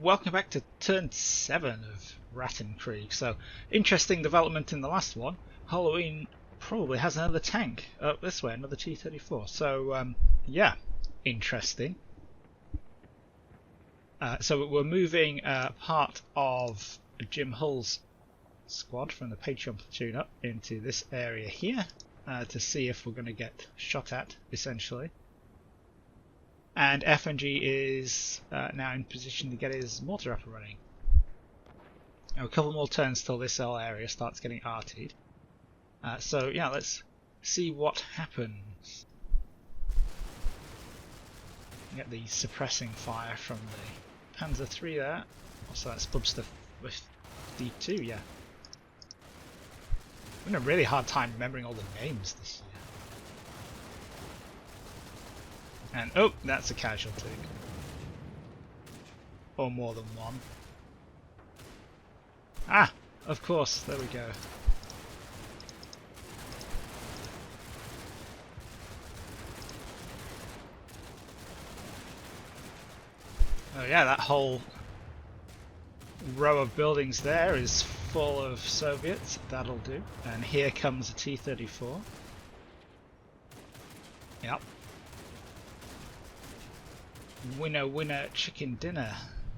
welcome back to turn 7 of Rattenkrieg. So, interesting development in the last one. Halloween probably has another tank up this way, another T-34. So, yeah, interesting. So we're moving part of Jim Hull's squad from the Patreon platoon up into this area here to see if we're going to get shot at, essentially. And FNG is now in position to get his mortar up and running. Now, a couple more turns till this whole area starts getting artied. So yeah, let's see what happens. Get the suppressing fire from the Panzer III there. Also that's Bubster with D2, yeah. I'm having a really hard time remembering all the names this year. And oh, that's a casualty. Or more than one. Ah, of course, there we go. Oh yeah, that whole row of buildings there is full of Soviets. That'll do. And here comes a T-34. Yep. Winner, winner, chicken dinner,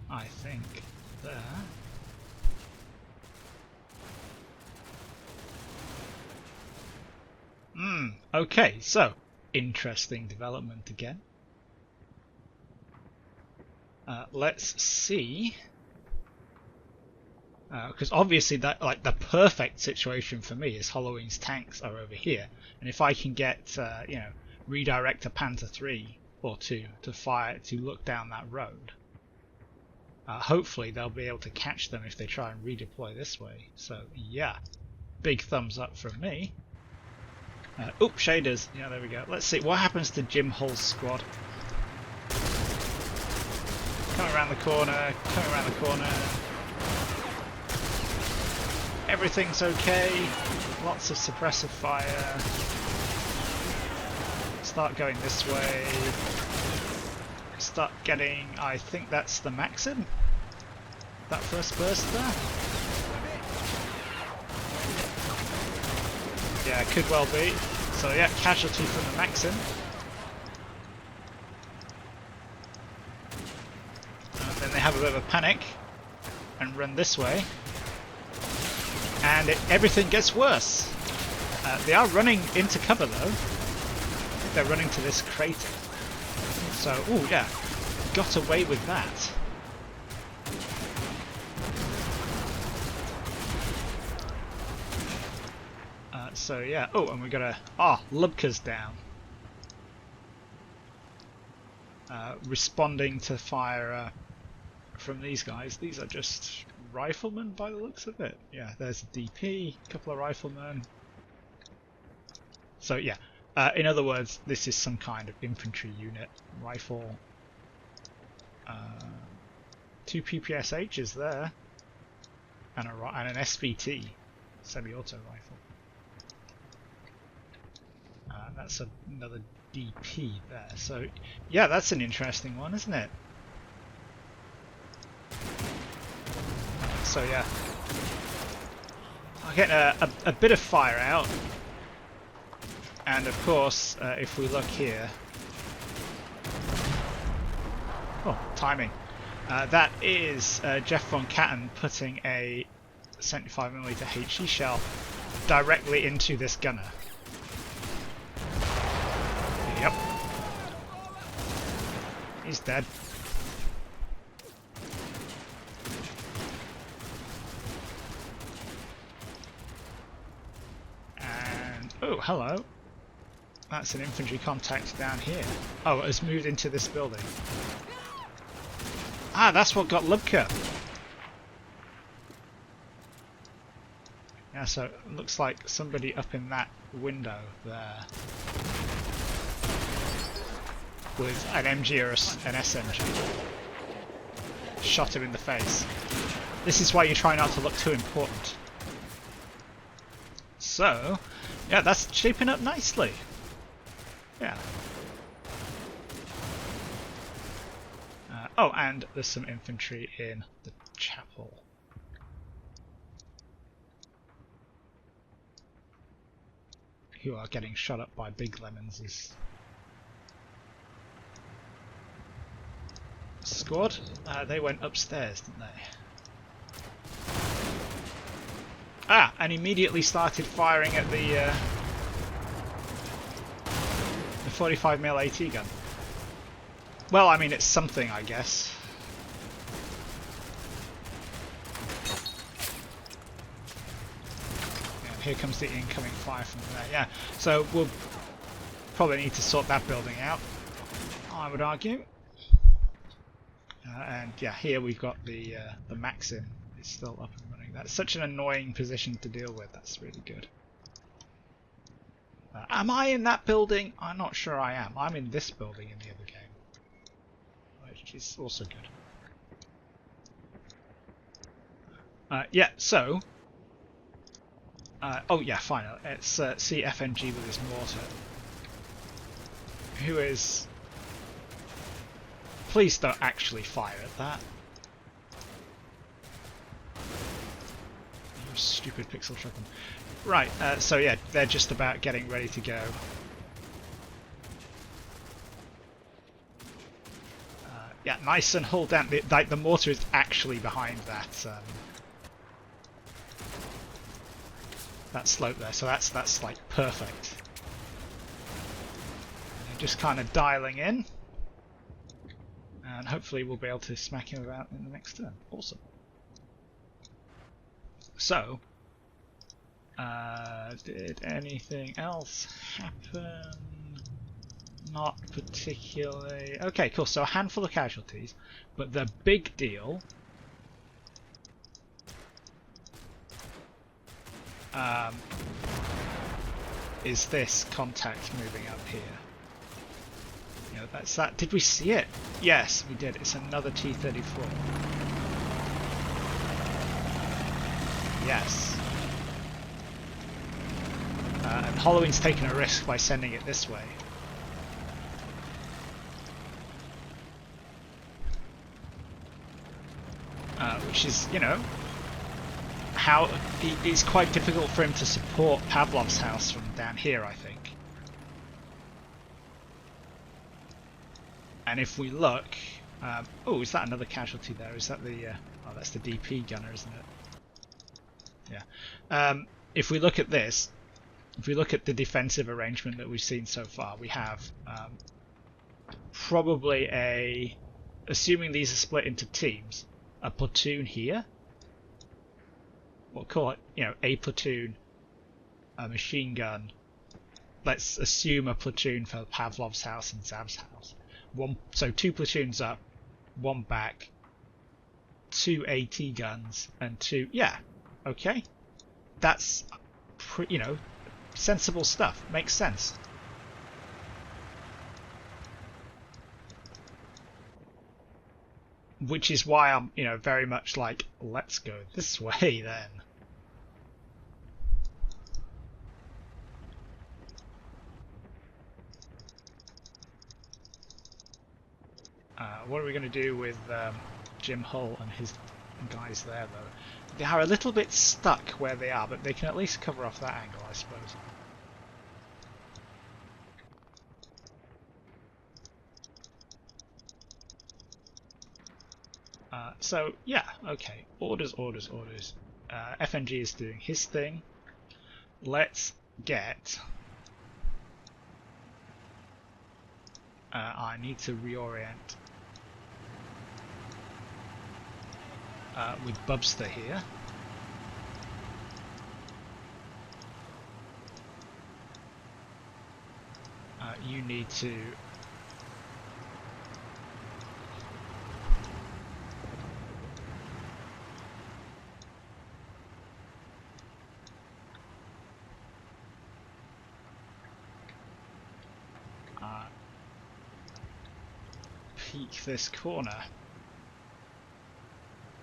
I think, there. Okay, so, interesting development again. Let's see. Because obviously that, like, the perfect situation for me is Halloween's tanks are over here. And if I can get, you know, redirect a Panzer III or two to fire to look down that road. Hopefully they'll be able to catch them if they try and redeploy this way. So yeah, big thumbs up from me. Oop, shaders. Yeah, there we go. Let's see what happens to Jim Hull's squad. Coming around the corner, coming around the corner. Everything's okay. Lots of suppressive fire. Start going this way. Start getting, I think that's the Maxim. That first burst there. Yeah, could well be. So yeah, casualty from the Maxim. Then they have a bit of a panic and run this way. And everything gets worse. They are running into cover though. They're running to this crater. So, oh yeah, got away with that. So yeah, oh, and we got a, Lubka's down. Responding to fire from these guys. These are just riflemen by the looks of it. Yeah, there's a DP, a couple of riflemen. So yeah. In other words, this is some kind of infantry unit, rifle. 2 PPSHs there, and an SVT, semi-auto rifle. That's another DP there. So yeah, that's an interesting one, isn't it? So yeah, I'll get a bit of fire out. And of course, if we look here, oh, timing. That is Jeff von Katten putting a 75mm HE shell directly into this gunner. Yep. He's dead. And, oh, hello. That's an infantry contact down here. Oh, it has moved into this building. Ah, that's what got Lubka. Yeah, so it looks like somebody up in that window there with an MG or an SMG shot him in the face. This is why you try not to look too important. So, yeah, that's shaping up nicely. Yeah. Oh, and there's some infantry in the chapel. Who are getting shot up by big lemons' squad. They went upstairs, didn't they? Ah, and immediately started firing at the 45mm AT gun. Well, I mean, it's something, I guess. And here comes the incoming fire from there. Yeah, so we'll probably need to sort that building out, I would argue. And yeah, here we've got the Maxim. It's still up and running. That's such an annoying position to deal with. That's really good. Am I in that building? I'm not sure I am. I'm in this building in the other game, which is also good. Yeah, so... oh yeah, fine. Let's see FNG with his mortar. Who is... Please don't actually fire at that. You stupid pixel shotgun. Right, so yeah, they're just about getting ready to go. Yeah, nice and hold down. The mortar is actually behind that that slope there, so that's like perfect. And just kind of dialing in, and hopefully we'll be able to smack him about in the next turn. Awesome. So. Did anything else happen? Not particularly. Okay, cool. So a handful of casualties, but the big deal is this contact moving up here. You know, that's that. Did we see it? Yes, we did. It's another T-34. Yes. And Halloween's taken a risk by sending it this way. Which is, you know, how it's quite difficult for him to support Pavlov's house from down here, I think. And if we look, oh, is that another casualty there? Is that the? Oh, that's the DP gunner, isn't it? Yeah. If we look at this. If we look at the defensive arrangement that we've seen so far, we have probably a, assuming these are split into teams, a platoon here. We'll call it, you know, a platoon, a machine gun. Let's assume a platoon for Pavlov's house and Zab's house. So 2 platoons up, 1 back, 2 AT guns, and 2. Yeah, okay, that's you know. Sensible stuff. Makes sense. Which is why I'm, you know, very much like, let's go this way then. What are we going to do with Jim Hull and his guys there, though? They are a little bit stuck where they are, but they can at least cover off that angle, I suppose. So, yeah, okay. Orders, orders, orders. FNG is doing his thing. Let's get... I need to reorient with Bubster here. You need to peek this corner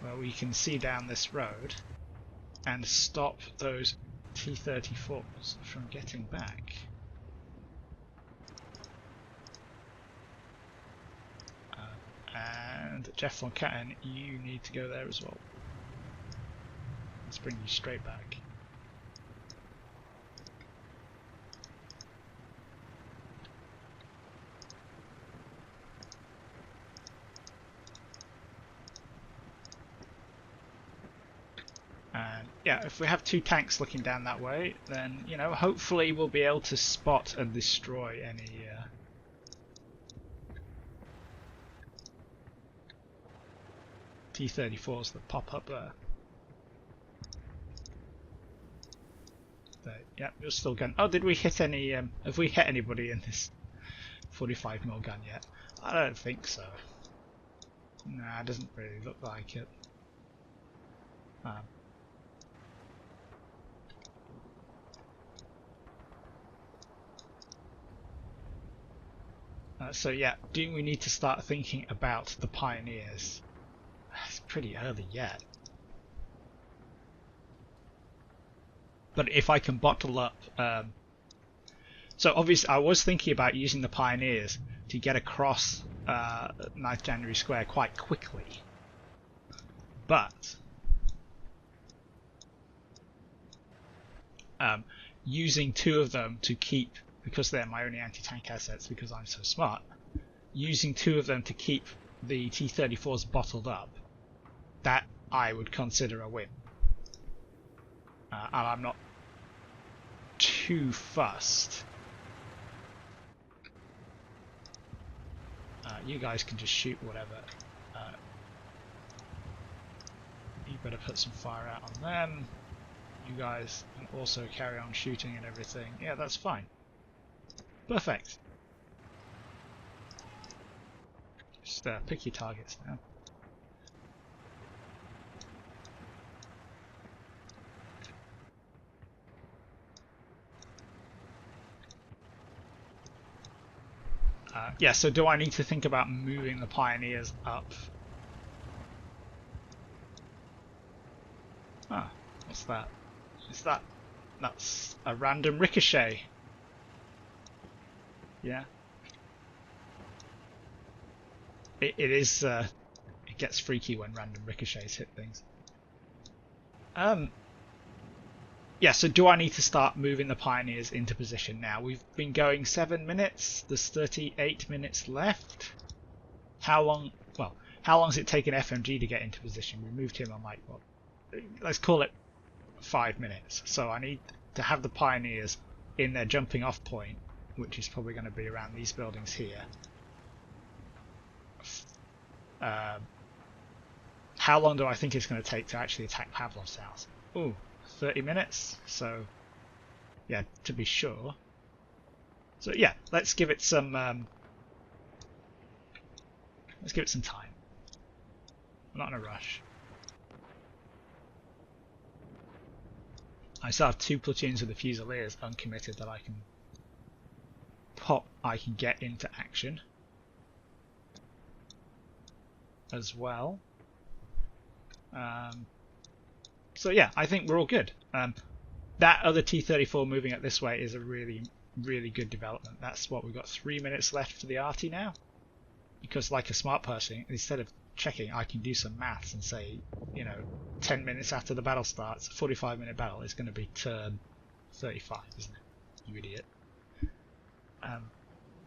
where we can see down this road and stop those T-34s from getting back. And Jeff von Katten, you need to go there as well. Let's bring you straight back. And yeah, if we have two tanks looking down that way, then, you know, hopefully we'll be able to spot and destroy any T-34s that pop up there. Yeah, you're still going. Oh, did we hit any? Have we hit anybody in this 45mm gun yet? I don't think so. Nah, it doesn't really look like it. So yeah, do we need to start thinking about the pioneers? It's pretty early yet. But if I can bottle up... so obviously I was thinking about using the pioneers to get across 9th January Square quite quickly. But... using two of them to keep... because they're my only anti-tank assets, because I'm so smart, using two of them to keep the T-34s bottled up, that I would consider a win. And I'm not too fussed. You guys can just shoot whatever. You better put some fire out on them. You guys can also carry on shooting and everything. Yeah, that's fine. Perfect. Just pick your targets now. Yeah, so do I need to think about moving the pioneers up? Ah, what's that? Is that... that's a random ricochet. Yeah. It is, it gets freaky when random ricochets hit things. Yeah, so do I need to start moving the pioneers into position now? We've been going 7 minutes, there's 38 minutes left. How long, well, how long has it taken FMG to get into position? We moved him on like, what, let's call it 5 minutes. So I need to have the pioneers in their jumping off point, which is probably going to be around these buildings here. How long do I think it's going to take to actually attack Pavlov's house? Ooh, 30 minutes. So, yeah, to be sure. So yeah, let's give it some. Let's give it some time. I'm not in a rush. I still have 2 platoons of the Fusiliers uncommitted that I can pop. I can get into action as well. So yeah, I think we're all good. That other T-34 moving up this way is a really, really good development. That's what we've got 3 minutes left for the arty now. Because like a smart person, instead of checking, I can do some maths and say, you know, 10 minutes after the battle starts, a 45-minute battle is going to be turn 35, isn't it? You idiot.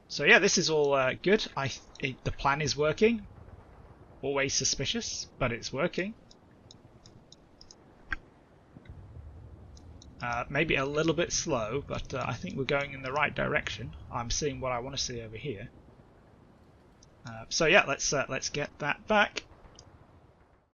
So yeah, this is all good. The plan is working. Always suspicious, but it's working. Maybe a little bit slow, but I think we're going in the right direction. I'm seeing what I want to see over here. So yeah, let's get that back.